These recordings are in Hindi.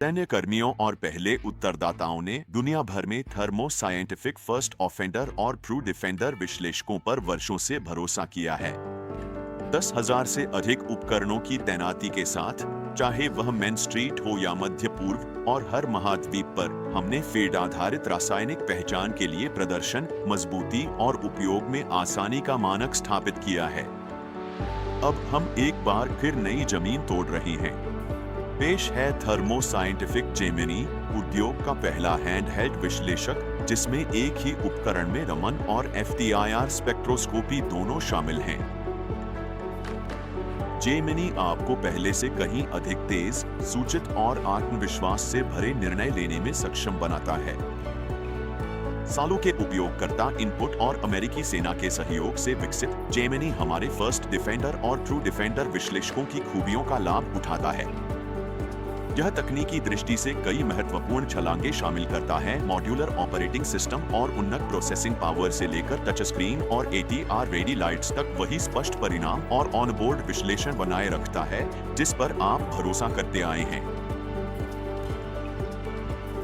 सैन्य कर्मियों और पहले उत्तरदाताओं ने दुनिया भर में थर्मो साइंटिफिक फर्स्ट ऑफेंडर और ट्रू डिफेंडर विश्लेषकों पर वर्षों से भरोसा किया है। 10,000 से अधिक उपकरणों की तैनाती के साथ, चाहे वह मेन स्ट्रीट हो या मध्य पूर्व और हर महाद्वीप पर, हमने फील्ड आधारित रासायनिक पहचान के लिए प्रदर्शन, मजबूती और उपयोग में आसानी का मानक स्थापित किया है। अब हम एक बार फिर नई जमीन तोड़ रहे हैं। पेश है थर्मो साइंटिफिक जेमिनी, उद्योग का पहला हैंडहेल्ड विश्लेषक जिसमें एक ही उपकरण में रमन और FTIR स्पेक्ट्रोस्कोपी दोनों शामिल हैं। जेमिनी आपको पहले से कहीं अधिक तेज, सूचित और आत्मविश्वास से भरे निर्णय लेने में सक्षम बनाता है। सालों के उपयोगकर्ता इनपुट और अमेरिकी सेना के सहयोग से विकसित जेमिनी हमारे फर्स्ट डिफेंडर और ट्रू डिफेंडर विश्लेषकों की खूबियों का लाभ उठाता है। यह तकनीकी दृष्टि से कई महत्वपूर्ण छलांगे शामिल करता है। मॉड्यूलर ऑपरेटिंग सिस्टम और उन्नत प्रोसेसिंग पावर से लेकर टच स्क्रीन और ATR रेडी लाइट्स तक वही स्पष्ट परिणाम और ऑनबोर्ड विश्लेषण बनाए रखता है जिस पर आप भरोसा करते आए हैं।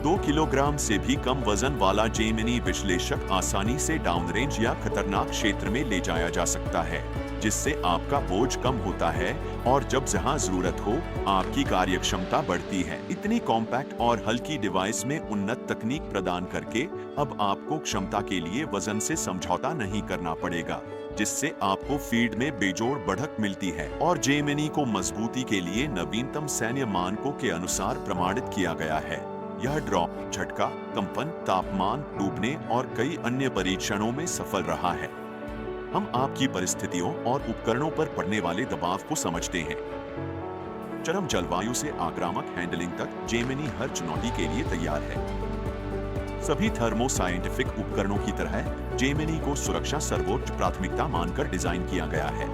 2 किलोग्राम से भी कम वजन वाला जेमिनी विश्लेषक आसानी से डाउन रेंज या खतरनाक क्षेत्र में ले जाया जा सकता है, जिससे आपका बोझ कम होता है और जब जहां जरूरत हो, आपकी कार्यक्षमता बढ़ती है। इतनी कॉम्पैक्ट और हल्की डिवाइस में उन्नत तकनीक प्रदान करके अब आपको क्षमता के लिए वजन से समझौता नहीं करना पड़ेगा, जिससे आपको फील्ड में बेजोड़ बढ़त मिलती है। और जेमिनी को मजबूती के लिए नवीनतम सैन्य मानकों के अनुसार प्रमाणित किया गया है। यह ड्रॉप, झटका, कंपन, तापमान, डूबने और कई अन्य परीक्षणों में सफल रहा है। हम आपकी परिस्थितियों और उपकरणों पर पड़ने वाले दबाव को समझते हैं। चरम जलवायु से आक्रामक हैंडलिंग तक, जेमिनी हर चुनौती के लिए तैयार है। सभी थर्मो साइंटिफिक उपकरणों की तरह जेमिनी को सुरक्षा सर्वोच्च प्राथमिकता मानकर डिजाइन किया गया है।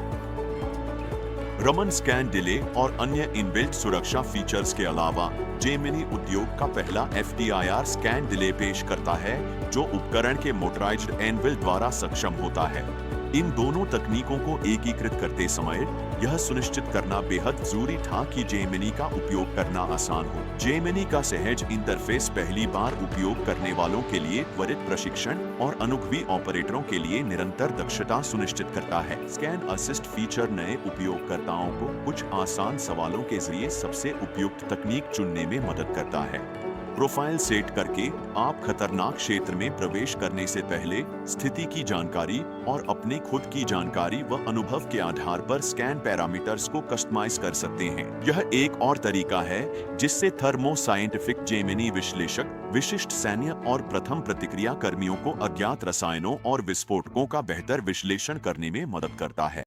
रमन स्कैन डिले और अन्य इनबिल्ट सुरक्षा फीचर्स के अलावा, जेमिनी उद्योग का पहला FTIR स्कैन डिले पेश करता है, जो उपकरण के मोटराइज्ड एनविल द्वारा सक्षम होता है। इन दोनों तकनीकों को एकीकृत करते समय यह सुनिश्चित करना बेहद जरूरी था कि जेमिनी का उपयोग करना आसान हो। जेमिनी का सहज इंटरफेस पहली बार उपयोग करने वालों के लिए त्वरित प्रशिक्षण और अनुभवी ऑपरेटरों के लिए निरंतर दक्षता सुनिश्चित करता है। स्कैन असिस्ट फीचर नए उपयोगकर्ताओं को कुछ आसान सवालों के जरिए सबसे उपयुक्त तकनीक चुनने में मदद करता है। प्रोफाइल सेट करके आप खतरनाक क्षेत्र में प्रवेश करने से पहले स्थिति की जानकारी और अपने खुद की जानकारी व अनुभव के आधार पर स्कैन पैरामीटर्स को कस्टमाइज कर सकते हैं। यह एक और तरीका है जिससे थर्मो साइंटिफिक जेमिनी विश्लेषक विशिष्ट सैन्य और प्रथम प्रतिक्रिया कर्मियों को अज्ञात रसायनों और विस्फोटकों का बेहतर विश्लेषण करने में मदद करता है।